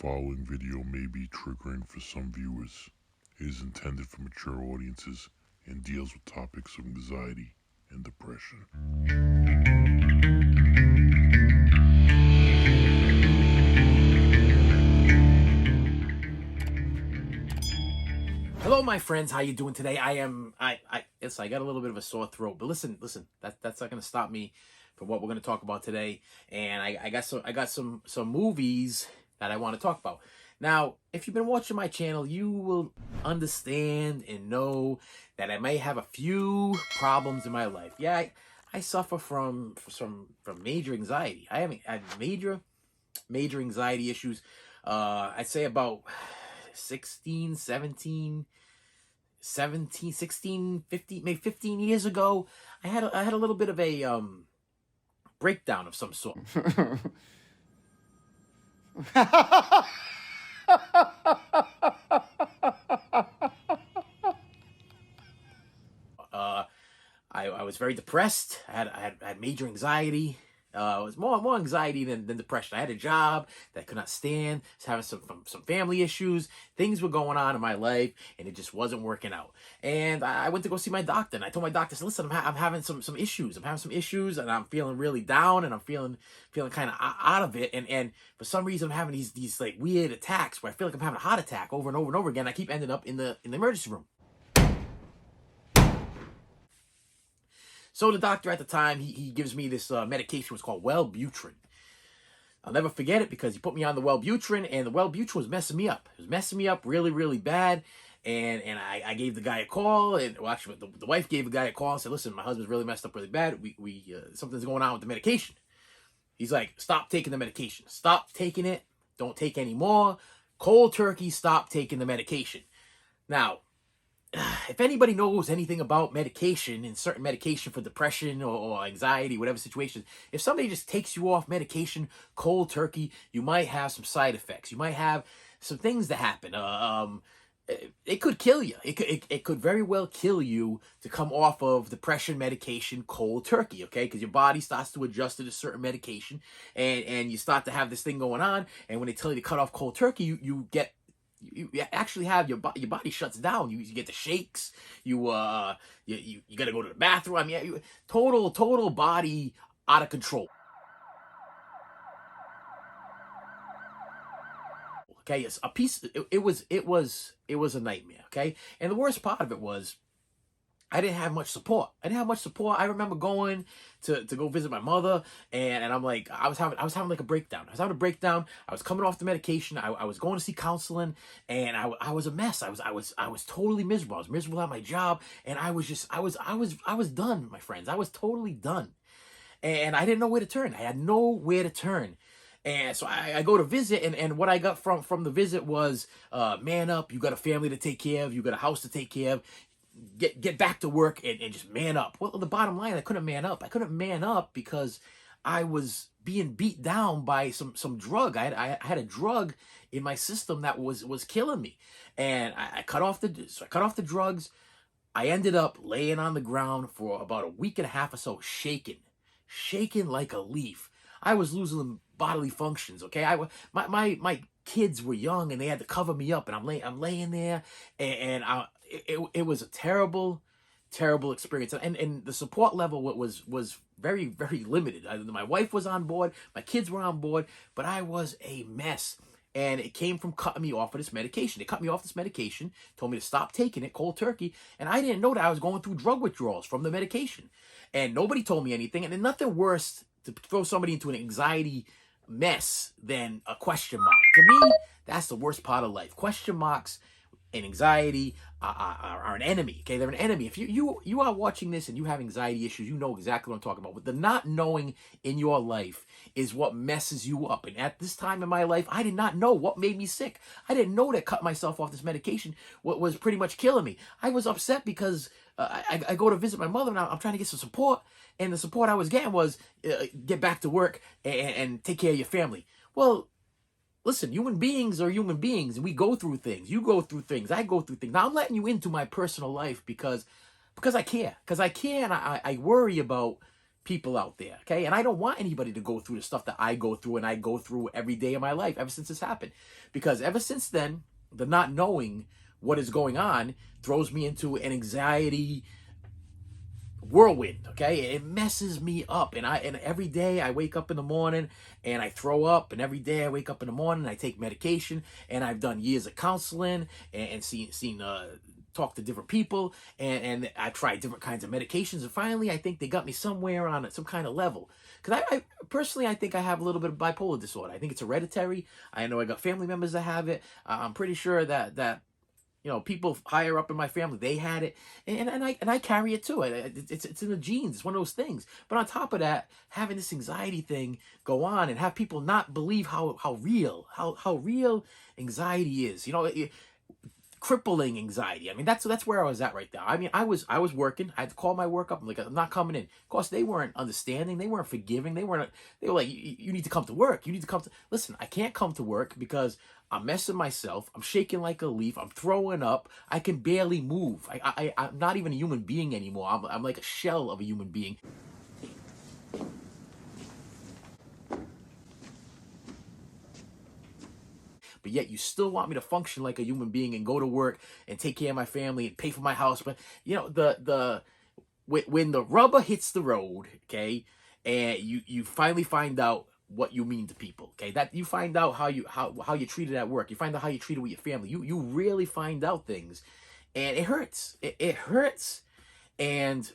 following video may be triggering for some viewers. It is intended for mature audiences and deals with topics of anxiety and depression. Hello, my friends. How you doing today? I got a little bit of a sore throat, but listen. That's not going to stop me from what we're going to talk about today. And I got some movies that I want to talk about. Now, if you've been watching my channel, you will understand and know that I may have a few problems in my life. Yeah, I suffer from major anxiety. I had major anxiety issues. I'd say about 16, 15, maybe 15 years ago, I had a little bit of a breakdown of some sort. I was very depressed. I had major anxiety. It was more anxiety than depression. I had a job that I could not stand. I was having some family issues. Things were going on in my life, and it just wasn't working out. And I went to go see my doctor, and I told my doctor, "Listen, I'm having some issues. I'm having some issues, and I'm feeling really down, and I'm feeling kind of out of it. And for some reason, I'm having these like weird attacks where I feel like I'm having a heart attack over and over and over again. I keep ending up in the emergency room." So the doctor at the time, he gives me this medication. It's called Wellbutrin. I'll never forget it because he put me on the Wellbutrin, and the Wellbutrin was messing me up. It was messing me up really, really bad. And I gave the guy a call, and well, actually the wife gave the guy a call and said, "Listen, my husband's really messed up really bad. We something's going on with the medication." He's like, "Stop taking the medication. Stop taking it. Don't take any more. Cold turkey, stop taking the medication." Now, if anybody knows anything about medication and certain medication for depression or anxiety, whatever situation, if somebody just takes you off medication cold turkey, you might have some side effects. You might have some things that happen. It could kill you. It could very well kill you to come off of depression medication cold turkey, okay? Because your body starts to adjust to a certain medication, and you start to have this thing going on. And when they tell you to cut off cold turkey, you actually have your body shuts down. You get the shakes. You got to go to the bathroom. I mean, total body out of control. Okay, it's a piece. It was a nightmare. Okay, and the worst part of it was I didn't have much support. I remember going to go visit my mother, and I'm like, I was having like a breakdown. I was coming off the medication. I was going to see counseling, and I was a mess. I was totally miserable. I was miserable at my job, and I was done, my friends. I was totally done, and I didn't know where to turn. I had nowhere to turn. And so I go to visit, and what I got from the visit was, man up, you got a family to take care of, you got a house to take care of, get back to work and just man up. Well, the bottom line, I couldn't man up. I couldn't man up because I was being beat down by some drug. I had a drug in my system that was killing me. And I cut off the drugs. I ended up laying on the ground for about a week and a half or so, shaking like a leaf. I was losing bodily functions, okay? My kids were young, and they had to cover me up, and I'm laying there, and it was a terrible experience, and the support level was very, very limited. My wife was on board, my kids were on board, but I was a mess. And it came from cutting me off of this medication. They cut me off this medication, told me to stop taking it cold turkey, and I didn't know that I was going through drug withdrawals from the medication. And nobody told me anything, and nothing worse to throw somebody into an anxiety mess than a question mark. To me, that's the worst part of life. Question marks and anxiety are an enemy. Okay, they're an enemy. If you are watching this and you have anxiety issues, you know exactly what I'm talking about. But the not knowing in your life is what messes you up. And at this time in my life, I did not know what made me sick. I didn't know that cut myself off this medication what was pretty much killing me. I was upset because I go to visit my mother, and I'm trying to get some support, and the support I was getting was get back to work and take care of your family. Well, listen, human beings are human beings, and we go through things. You go through things. I go through things. Now, I'm letting you into my personal life because I care. Because I care, and I worry about people out there, okay? And I don't want anybody to go through the stuff that I go through and I go through every day of my life ever since this happened. Because ever since then, the not knowing what is going on throws me into an anxiety whirlwind, okay? It messes me up, and every day I wake up in the morning and I throw up, and every day I wake up in the morning and I take medication, and I've done years of counseling and seen talk to different people, and I've tried different kinds of medications, and finally I think they got me somewhere on some kind of level. Because I personally, I think I have a little bit of bipolar disorder. I think it's hereditary. I know I got family members that have it. I'm pretty sure that people higher up in my family, they had it, and I carry it too. It's in the genes. It's one of those things. But on top of that, having this anxiety thing go on and have people not believe how real anxiety is. Crippling anxiety. I mean, that's where I was at right now. I mean, I was working. I had to call my work up. I'm like, I'm not coming in. Of course, they weren't understanding. They weren't forgiving. They were like, you need to come to work. You need to come to. Listen, I can't come to work because I'm messing myself. I'm shaking like a leaf. I'm throwing up. I can barely move. I'm not even a human being anymore. I'm like a shell of a human being. But yet you still want me to function like a human being and go to work and take care of my family and pay for my house. But when the rubber hits the road, okay, and you finally find out what you mean to people, okay, that you find out how you treated at work, you find out how you treated with your family, you really find out things, and it hurts. It hurts. And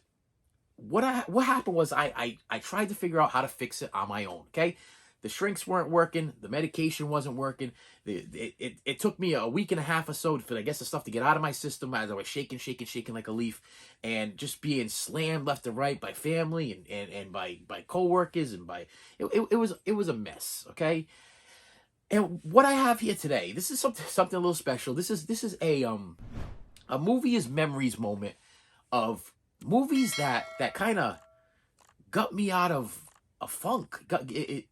what happened was I tried to figure out how to fix it on my own, okay. The shrinks weren't working. The medication wasn't working. It took me a week and a half or so for, I guess, the stuff to get out of my system as I was shaking like a leaf, and just being slammed left and right by family and by coworkers and by it was a mess. Okay. And what I have here today, this is something a little special. This is a movie is memories moment of movies that kind of got me out of a funk.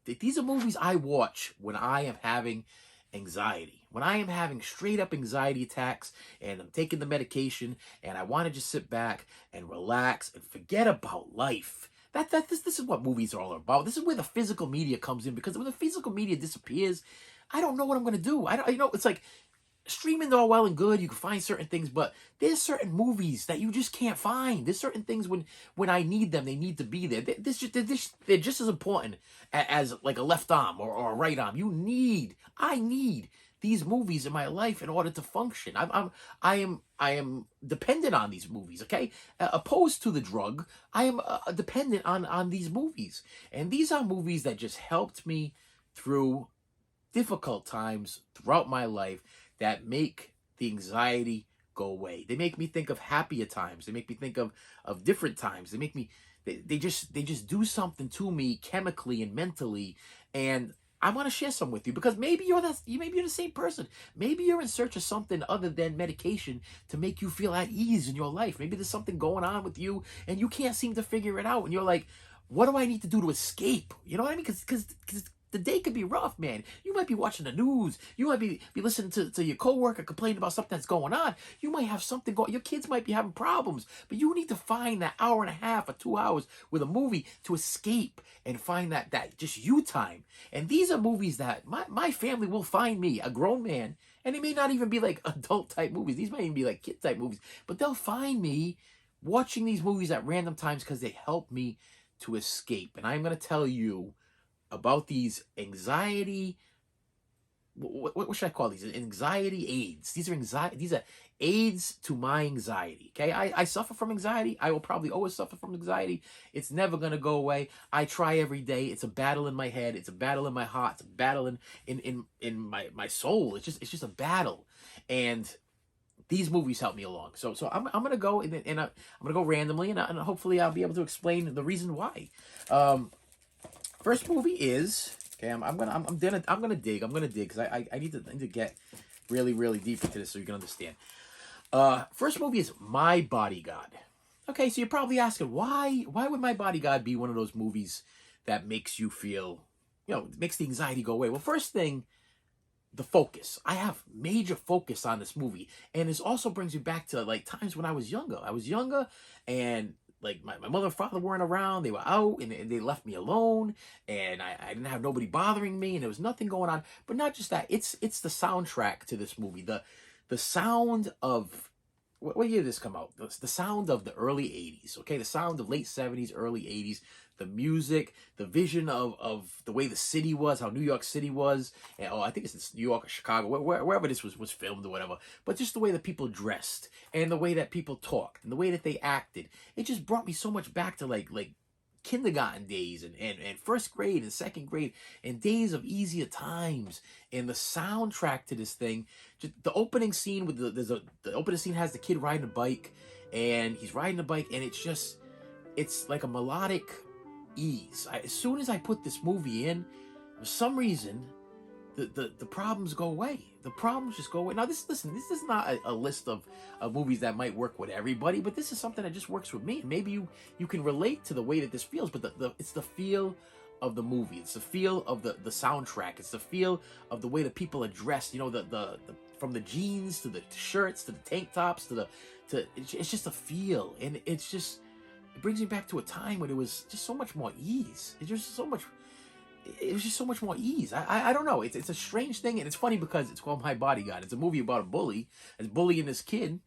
These are movies I watch when I am having anxiety, when I am having straight up anxiety attacks and I'm taking the medication and I want to just sit back and relax and forget about life. This is what movies are all about. This is where the physical media comes in, because when the physical media disappears, I don't know what I'm going to do. It's like streaming all well and good. You can find certain things, but there's certain movies that you just can't find. There's certain things when I need them, they need to be there. They're just as important as like a left arm or a right arm. I need these movies in my life in order to function. I am dependent on these movies. Okay, opposed to the drug, I am dependent on these movies, and these are movies that just helped me through difficult times throughout my life, that make the anxiety go away. They make me think of happier times. They make me think of different times. They just do something to me chemically and mentally. And I want to share some with you, because maybe you're the same person. Maybe you're in search of something other than medication to make you feel at ease in your life. Maybe there's something going on with you and you can't seem to figure it out. And you're like, what do I need to do to escape? You know what I mean? Because the day could be rough, man. You might be watching the news. You might be listening to your coworker complaining about something that's going on. You might have something going. Your kids might be having problems. But you need to find that hour and a half or 2 hours with a movie to escape and find that just you time. And these are movies that my family will find me, a grown man. And it may not even be like adult type movies. These might even be like kid type movies. But they'll find me watching these movies at random times because they help me to escape. And I'm going to tell you about these anxiety, what should I call these? Anxiety aids. These are aids to my anxiety. Okay, I suffer from anxiety. I will probably always suffer from anxiety. It's never gonna go away. I try every day. It's a battle in my head. It's a battle in my heart. It's a battle in my soul. It's just a battle. And these movies help me along. So I'm gonna go and I'm gonna go randomly, and hopefully I'll be able to explain the reason why. First movie is, okay, I'm gonna dig because I need to get really deep into this so you can understand. First movie is My Bodyguard. Okay, so you're probably asking, why would My Bodyguard be one of those movies that makes you feel, makes the anxiety go away? Well, first thing, the focus. I have major focus on this movie, and this also brings me back to like times when I was younger. And like my mother and father weren't around. They were out and they left me alone, and I didn't have nobody bothering me, and there was nothing going on. But not just that, it's the soundtrack to this movie. The sound of what year did this come out? The sound of the early 80s, okay? The sound of late 70s, early 80s, the music, the vision of the way the city was, how New York City was. And, oh, I think it's New York or Chicago, wherever this was filmed or whatever. But just the way that people dressed and the way that people talked and the way that they acted. It just brought me so much back to like kindergarten days and first grade and second grade and days of easier times. And the soundtrack to this thing, just the opening scene with the opening scene has the kid riding a bike, and he's riding a bike, and it's like a melodic ease. As soon as I put this movie in, for some reason the problems go away. The problems just go away. Now this is not a list of movies that might work with everybody, but this is something that just works with me. And maybe you can relate to the way that this feels, but it's the feel of the movie. It's the feel of the soundtrack. It's the feel of the way that people are dressed. You know, the from the jeans to the shirts to the tank tops it's just a feel, and it brings me back to a time when it was just so much more ease. It was just so much more ease. I don't know. It's a strange thing, and it's funny because it's called My Bodyguard. It's a movie about a bully. It's bullying this kid,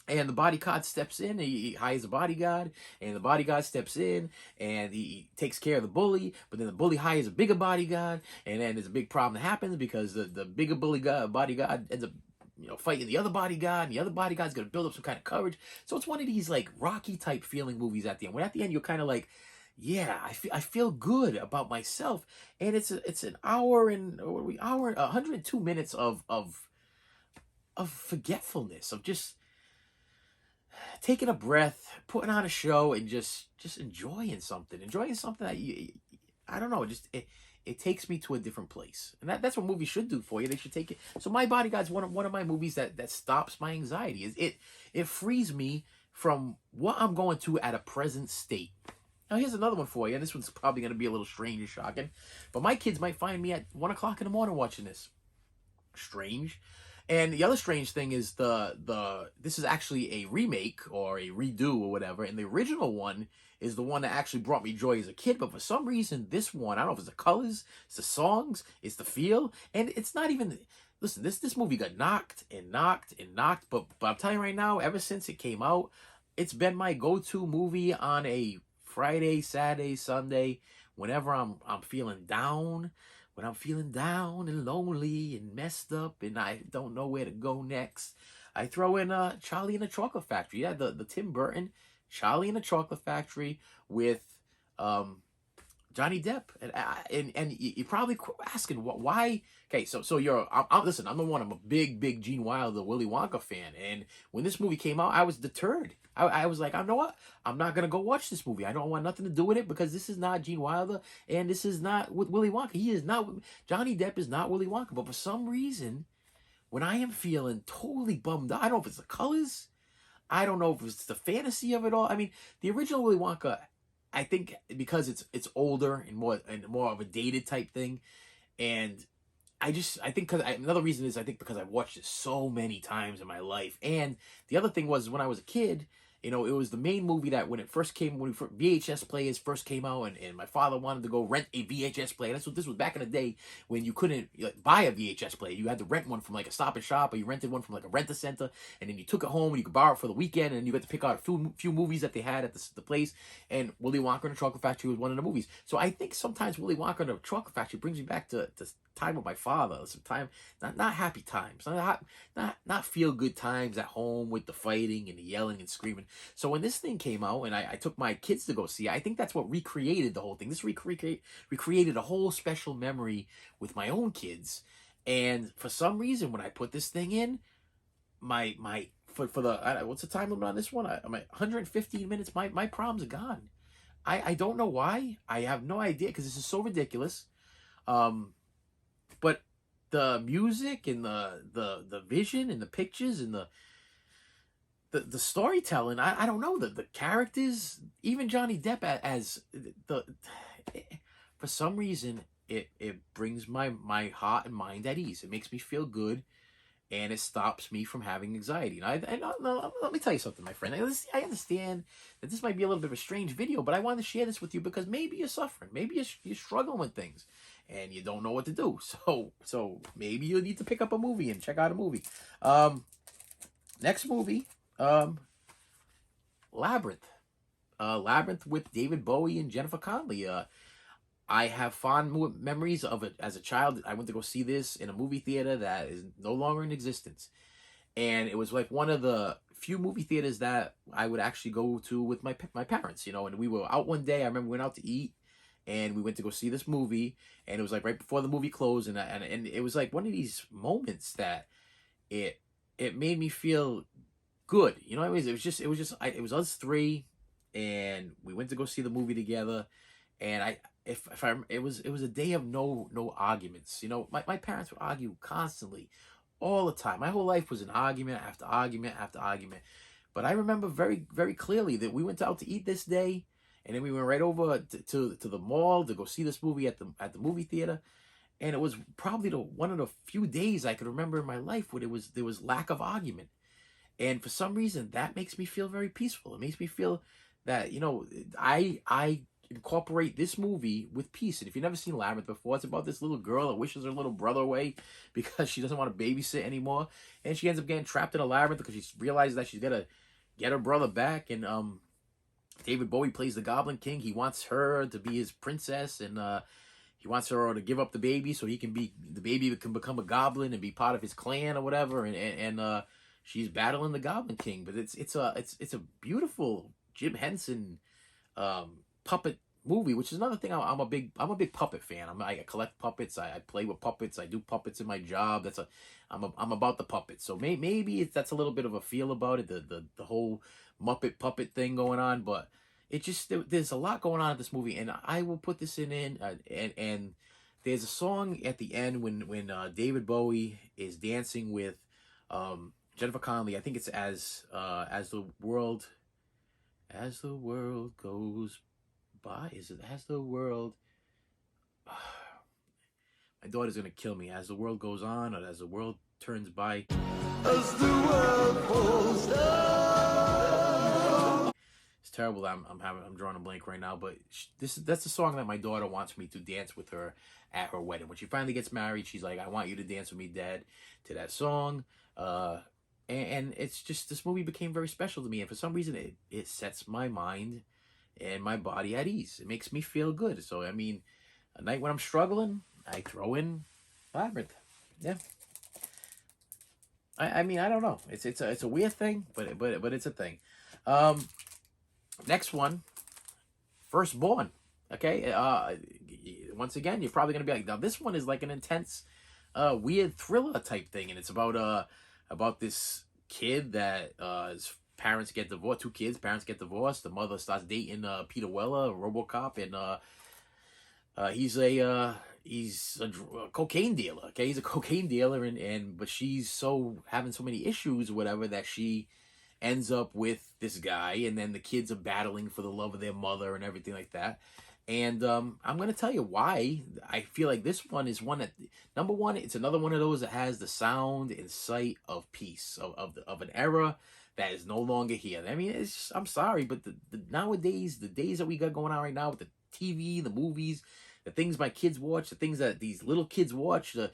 and the bodyguard steps in. He hires a bodyguard, and the bodyguard steps in, and he takes care of the bully. But then the bully hires a bigger bodyguard, and then there's a big problem that happens because the bigger bodyguard ends up fighting the other bodyguard, and the other bodyguard's gonna build up some kind of courage. So it's one of these like Rocky type feeling movies at the end. When at the end you're kind of like, yeah, I feel good about myself, and it's an hour and 102 minutes of forgetfulness, of just taking a breath, putting on a show, and just enjoying something that I don't know, it takes me to a different place, and that's what movies should do for you. They should take it. So My Bodyguard's one of my movies that stops my anxiety. It frees me from what I'm going through at a present state. Now here's another one for you, and this one's probably going to be a little strange and shocking, but my kids might find me at 1 o'clock in the morning watching this. Strange. And the other strange thing is this is actually a remake or a redo or whatever, and the original one is the one that actually brought me joy as a kid. But for some reason, this one, I don't know if it's the colors, it's the songs, it's the feel, and it's not even. Listen, this movie got knocked and knocked and knocked, but I'm telling you right now, ever since it came out, it's been my go-to movie on a Friday, Saturday, Sunday, whenever I'm feeling down. When I'm feeling down and lonely and messed up and I don't know where to go next, I throw in Charlie and the Chocolate Factory. Yeah, the Tim Burton Charlie and the Chocolate Factory with Johnny Depp. And you're probably asking why. Okay, so listen, I'm a big Gene Wilder, Willy Wonka fan, and when this movie came out, I was deterred. I was like, I know what? I'm not gonna go watch this movie. I don't want nothing to do with it because this is not Gene Wilder, and this is not with Willy Wonka. He is not. Johnny Depp is not Willy Wonka. But for some reason, when I am feeling totally bummed out, I don't know if it's the colors, I don't know if it's the fantasy of it all. I mean, the original Willy Wonka, I think because it's older and more of a dated type thing, and I think another reason is I think because I've watched it so many times in my life. And the other thing was when I was a kid, it was the main movie that when VHS players first came out, and my father wanted to go rent a VHS player. This was back in the day when you couldn't buy a VHS player. You had to rent one from like a Stop and Shop, or you rented one from like a rent-a-center, and then you took it home and you could borrow it for the weekend, and you got to pick out a few movies that they had at the place. And Willy Wonka and the Chocolate Factory was one of the movies. So I think sometimes Willy Wonka and the Chocolate Factory brings me back to time with my father, some time, not happy times, not feel good times at home with the fighting and the yelling and screaming. So when this thing came out and I took my kids to go see it, I think that's what recreated the whole thing. This recreated a whole special memory with my own kids. And for some reason, when I put this thing in, for the what's the time limit on this one? I'm at 115 minutes. My problems are gone. I don't know why. I have no idea because this is so ridiculous. But the music and the vision and the pictures and the storytelling, I don't know, the characters, even Johnny Depp as for some reason it brings my heart and mind at ease. It makes me feel good, and it stops me from having anxiety. And let me tell you something, my friend. I understand that this might be a little bit of a strange video, but I wanted to share this with you because maybe you're suffering, maybe you're struggling with things, and you don't know what to do. So maybe you need to pick up a movie and check out a movie. Next movie, Labyrinth. Labyrinth with David Bowie and Jennifer Connelly. I have fond memories of it as a child. I went to go see this in a movie theater that is no longer in existence. And it was like one of the few movie theaters that I would actually go to with my parents, you know. And we were out one day. I remember we went out to eat, and we went to go see this movie. And it was like right before the movie closed, and it was like one of these moments that it made me feel good. You know what I mean? It was us three, and we went to go see the movie together. And it was a day of no arguments. You know, my parents would argue constantly, all the time. My whole life was an argument after argument after argument. But I remember very, very clearly that we went out to eat this day, and then we went right over to the mall to go see this movie at the movie theater. And it was probably one of the few days I could remember in my life where there was lack of argument. And for some reason, that makes me feel very peaceful. It makes me feel that, you know, I incorporate this movie with peace. And if you've never seen Labyrinth before, it's about this little girl that wishes her little brother away because she doesn't want to babysit anymore. And she ends up getting trapped in a labyrinth because she realizes that she's got to get her brother back. And David Bowie plays the Goblin King. He wants her to be his princess, and he wants her to give up the baby so the baby can become a goblin and be part of his clan or whatever. And she's battling the Goblin King. But it's a beautiful Jim Henson puppet movie, which is another thing. I'm a big puppet fan. I collect puppets. I play with puppets. I do puppets in my job. I'm about the puppets. So maybe that's a little bit of a feel about it. The whole Muppet puppet thing going on, but there's a lot going on in this movie, and I will put this in and there's a song at the end when David Bowie is dancing with Jennifer Connelly. I think it's as the world goes by. Is it as the world? My daughter's gonna kill me. As the world goes on, or as the world turns by. As the world falls down. It's terrible. I'm drawing a blank right now, but that's the song that my daughter wants me to dance with her at her wedding. When she finally gets married, she's like, "I want you to dance with me, Dad," to that song. And it's just, this movie became very special to me, and for some reason it sets my mind and my body at ease. It makes me feel good. So I mean, a night when I'm struggling, I throw in Labyrinth. Yeah. I mean, I don't know. It's a weird thing, but it's a thing. Next one, Firstborn. Okay. Once again, you're probably gonna be like, now this one is like an intense, weird thriller type thing, and it's about this kid that his parents get divorced. Two kids, parents get divorced. The mother starts dating Peter Weller, a RoboCop, and he's a cocaine dealer. Okay, he's a cocaine dealer, but she's having so many issues or whatever that she ends up with this guy, and then the kids are battling for the love of their mother and everything like that. And I'm going to tell you why I feel like this one is one that, number one, it's another one of those that has the sound and sight of peace, of an era that is no longer here. I mean, I'm sorry, but nowadays, the days that we got going on right now with the TV, the movies, the things my kids watch, the things that these little kids watch, the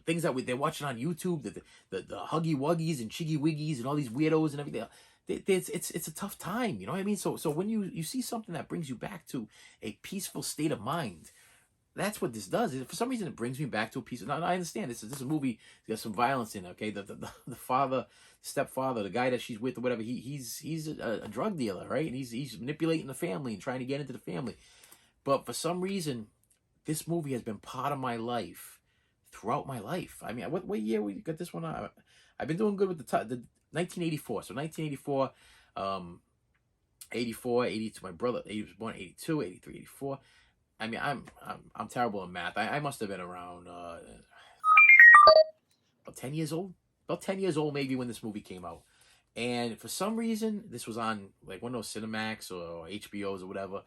things that they're watching on YouTube, the Huggy Wuggies and Chiggy Wiggies and all these weirdos and everything. It's a tough time, you know what I mean? So when you see something that brings you back to a peaceful state of mind, that's what this does. For some reason, it brings me back to a peaceful. Now I understand this is a movie. There's some violence in it. Okay, the father, stepfather, the guy that she's with or whatever. He's a drug dealer, right? And he's manipulating the family and trying to get into the family. But for some reason, this movie has been part of my life throughout my life. I mean, what year we got this one? I've been doing good with the 1984. So 1984, 84, 82. My brother, he was born 82, 83, 84. I mean, I'm terrible in math. I must have been around about 10 years old. About 10 years old maybe when this movie came out. And for some reason, this was on like one of those Cinemax or HBOs or whatever.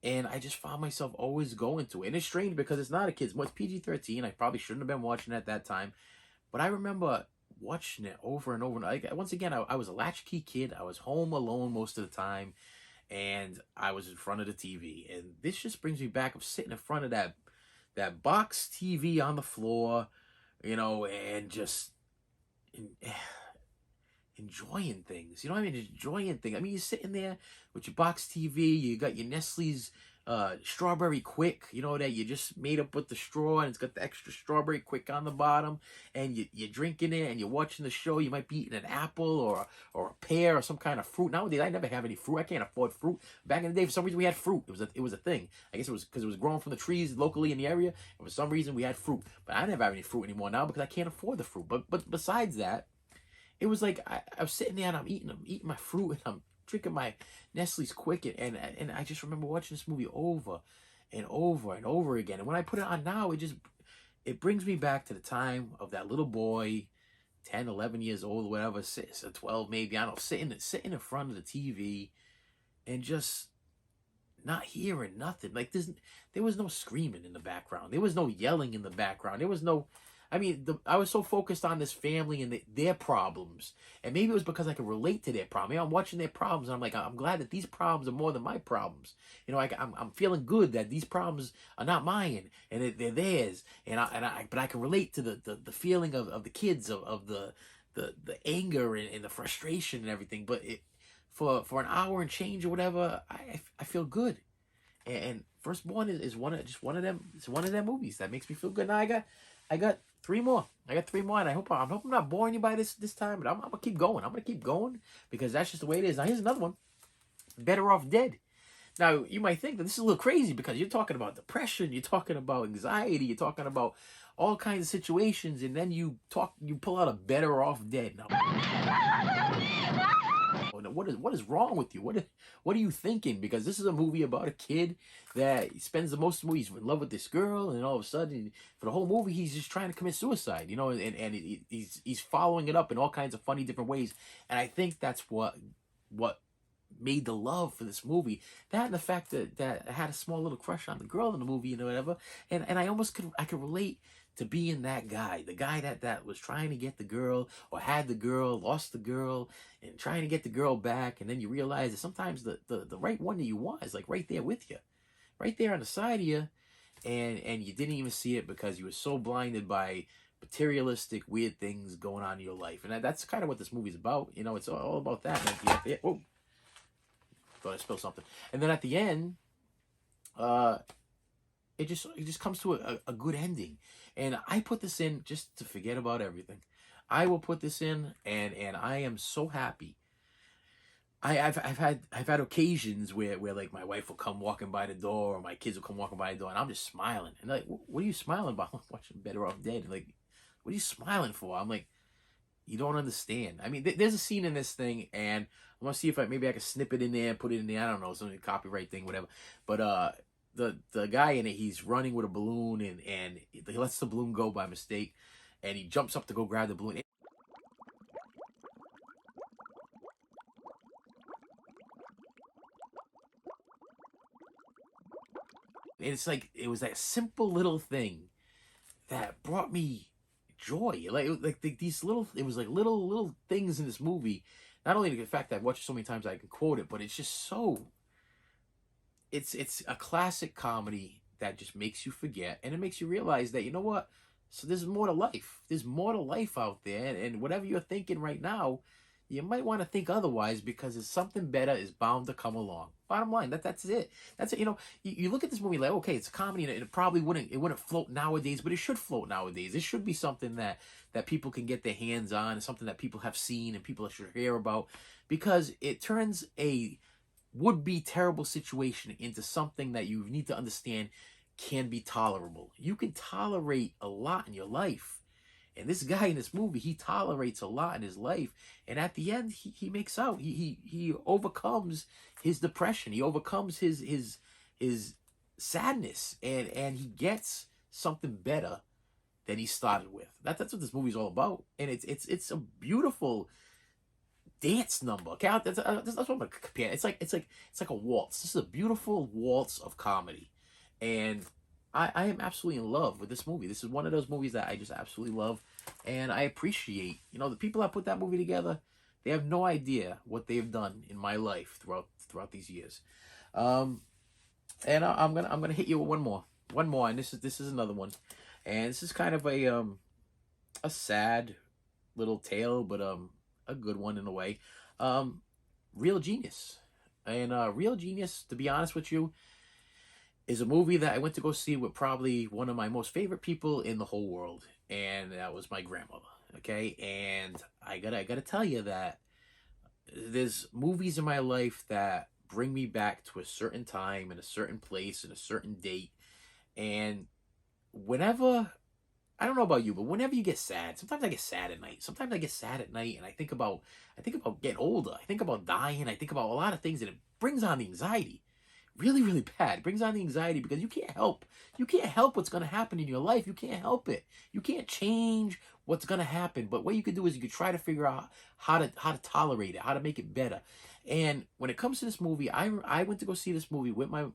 And I just found myself always going to it. And it's strange because it's not a kid's. Well, it's PG-13. I probably shouldn't have been watching it at that time. But I remember watching it over and over. And like, once again, I was a latchkey kid. I was home alone most of the time, and I was in front of the TV. And this just brings me back of sitting in front of that box TV on the floor, you know, and just enjoying things. You know what I mean? Enjoying things. I mean, you're sitting there with your box TV. You got your Nestle's strawberry quick, you know, that you just made up with the straw, and it's got the extra strawberry quick on the bottom, and you're drinking it and you're watching the show. You might be eating an apple or a pear or some kind of fruit. Nowadays I never have any fruit. I can't afford fruit. Back in the day, for some reason, we had fruit. It was a thing. I guess it was because it was grown from the trees locally in the area, and for some reason we had fruit. But I never have any fruit anymore now because I can't afford the fruit. But besides that, it was like I was sitting there and I'm eating my fruit, and I'm drinking my Nestle's quick, and I just remember watching this movie over and over and over again. And when I put it on now, it brings me back to the time of that little boy, 10, 11 years old, whatever, 6 or 12 maybe, I don't know, sitting in front of the TV and just not hearing nothing. Like there was no screaming in the background. There was no yelling in the background. There was no, I mean, I was so focused on this family and their problems. And maybe it was because I could relate to their problem. You know, I'm watching their problems, and I'm like, I'm glad that these problems are more than my problems. You know, I'm feeling good that these problems are not mine and they're theirs. But I can relate to the feeling of the kids, of the anger and the frustration and everything. But for an hour and change or whatever, I feel good. And Firstborn is one of them. It's one of them movies that makes me feel good. Now I got 3 more. I got 3 more, and I hope I'm not boring you by this time, but I'm gonna keep going. I'm gonna keep going because that's just the way it is. Now here's another one. Better Off Dead. Now you might think that this is a little crazy because you're talking about depression, you're talking about anxiety, you're talking about all kinds of situations, and then you pull out a Better Off Dead. Now, what is wrong with you? What are you thinking? Because this is a movie about a kid that spends the most of the movie, he's in love with this girl, and all of a sudden, for the whole movie, he's just trying to commit suicide, you know, and he's following it up in all kinds of funny different ways. And I think that's what made the love for this movie. That and the fact that I had a small little crush on the girl in the movie, and whatever. And I almost could relate to being that guy, the guy that was trying to get the girl, or had the girl, lost the girl, and trying to get the girl back. And then you realize that sometimes the right one that you want is like right there with you, right there on the side of you, and you didn't even see it because you were so blinded by materialistic weird things going on in your life. And that's kind of what this movie's about. You know, it's all about that. And at the end, whoa, thought I spilled something. And then at the end, it just comes to a good ending. And I put this in just to forget about everything. I will put this in, and I am so happy. I've had occasions where like my wife will come walking by the door, or my kids will come walking by the door, and I'm just smiling. And they're like, what are you smiling about? I'm watching Better Off Dead. And like, what are you smiling for? I'm like, you don't understand. I mean, there's a scene in this thing, and I'm gonna see if maybe I can snip it in there and put it in there. I don't know, some copyright thing, whatever. But the guy in it, he's running with a balloon, and he lets the balloon go by mistake, and he jumps up to go grab the balloon. And it's like, it was that simple little thing that brought me joy. These little, it was like little things in this movie. Not only the fact that I've watched it so many times I can quote it, but it's just so, it's a classic comedy that just makes you forget, and it makes you realize that, you know what? So there's more to life. There's more to life out there, and whatever you're thinking right now, you might want to think otherwise, because there's something better is bound to come along. Bottom line, that's it. That's it. You know, you look at this movie like, okay, it's a comedy, and it probably wouldn't float nowadays, but it should float nowadays. It should be something that people can get their hands on, and something that people have seen and people should hear about, because it turns a would-be terrible situation into something that you need to understand can be tolerable. You can tolerate a lot in your life. And this guy in this movie, he tolerates a lot in his life. And at the end, he makes out. He overcomes his depression. He overcomes his sadness. And he gets something better than he started with. That's what this movie's all about. And it's a beautiful dance number. Okay, that's what I'm gonna compare. It's like a waltz. This is a beautiful waltz of comedy. And I am absolutely in love with this movie. This is one of those movies that I just absolutely love, and I appreciate. The people that put that movie together. They have no idea what they've done in my life throughout these years. Um, and I'm gonna hit you with one more, and this is another one, and this is kind of a sad little tale, but a good one in a way. Um, Real Genius, and Real Genius, to be honest with you, is a movie that I went to go see with probably one of my most favorite people in the whole world, and that was my grandmother. Okay, and I gotta tell you that there's movies in my life that bring me back to a certain time and a certain place and a certain date, and whenever I don't know about you, but whenever you get sad, sometimes I get sad at night. Sometimes I get sad at night, and I think about getting older. I think about dying. I think about a lot of things, and it brings on the anxiety, really, really bad. It brings on the anxiety because you can't help what's gonna happen in your life. You can't help it. You can't change what's gonna happen. But what you could do is you could try to figure out how to tolerate it, how to make it better. And when it comes to this movie, I went to go see this movie with my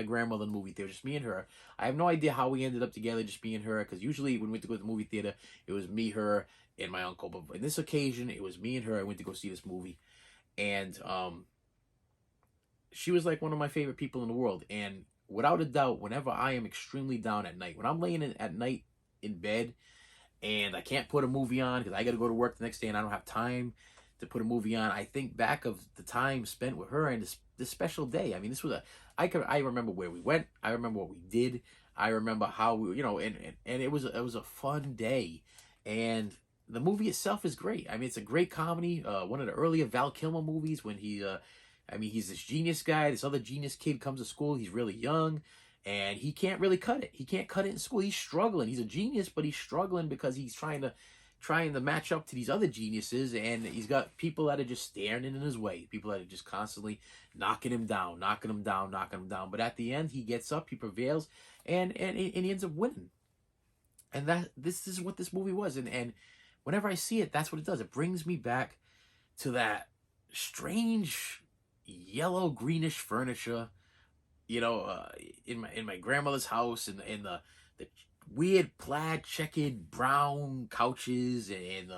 grandmother in the movie theater, just me and her. I have no idea how we ended up together, just me and her, because usually when we went to go to the movie theater, it was me, her, and my uncle. But in this occasion, it was me and her. I went to go see this movie, and she was like one of my favorite people in the world. And without a doubt, whenever I am extremely down at night, when I'm laying at night in bed and I can't put a movie on because I got to go to work the next day and I don't have time to put a movie on, I think back of the time spent with her and this special day. I mean, this was I remember where we went. I remember what we did. I remember how and it was a fun day. And the movie itself is great. I mean, it's a great comedy. One of the earlier Val Kilmer movies when he's this genius guy. This other genius kid comes to school. He's really young, and he can't really cut it. He can't cut it in school. He's struggling. He's a genius, but he's struggling because he's trying to match up to these other geniuses, and he's got people that are just staring in his way. People that are just constantly knocking him down, knocking him down, knocking him down. But at the end, he gets up, he prevails, and he ends up winning. And this is what this movie was. And whenever I see it, that's what it does. It brings me back to that strange yellow greenish furniture, in my grandmother's house, and the weird plaid checkered brown couches, and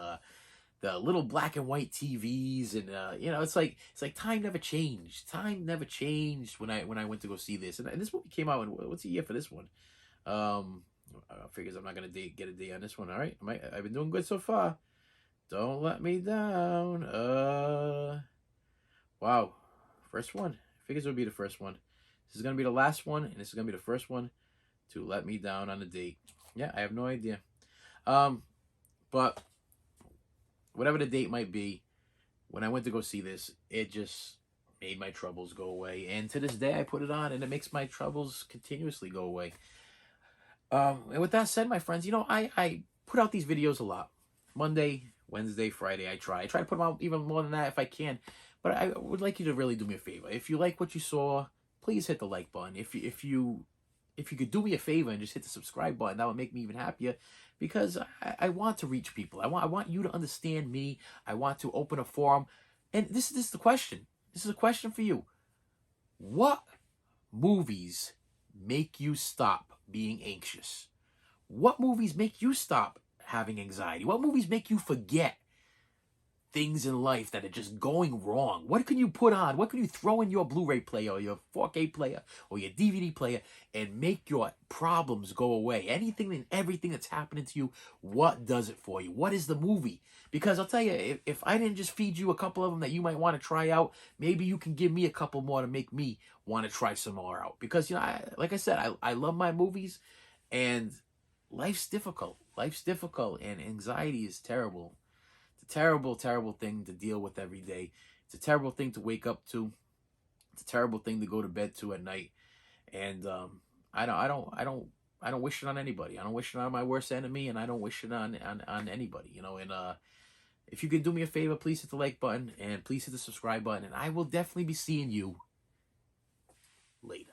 the little black and white TVs, and it's like time never changed. Time never changed when I went to go see this. And this movie came out in, what's the year for this one? Figures I'm not gonna get a day on this one. All right, I've been doing good so far. Don't let me down. Wow, first one. Figures would be the first one. This is gonna be the last one, and this is gonna be the first one to let me down on a date. Yeah, I have no idea. But whatever the date might be, when I went to go see this, it just made my troubles go away. And to this day, I put it on, and it makes my troubles continuously go away. And with that said, my friends, I put out these videos a lot. Monday, Wednesday, Friday, I try to put them out even more than that if I can. But I would like you to really do me a favor. If you like what you saw, please hit the like button. If you could do me a favor and just hit the subscribe button, that would make me even happier, because I want to reach people. I want you to understand me. I want to open a forum. And this is the question. This is a question for you. What movies make you stop being anxious? What movies make you stop having anxiety? What movies make you forget things in life that are just going wrong? What can you put on? What can you throw in your Blu-ray player or your 4K player or your DVD player and make your problems go away? Anything and everything that's happening to you, what does it for you? What is the movie? Because I'll tell you, if I didn't just feed you a couple of them that you might want to try out, maybe you can give me a couple more to make me want to try some more out. Because, like I said, I love my movies, and life's difficult. Life's difficult, and anxiety is terrible. It's a terrible, terrible thing to deal with every day. It's a terrible thing to wake up to. It's a terrible thing to go to bed to at night. And I don't wish it on anybody. I don't wish it on my worst enemy, and I don't wish it on anybody. And if you could do me a favor, please hit the like button and please hit the subscribe button, and I will definitely be seeing you later.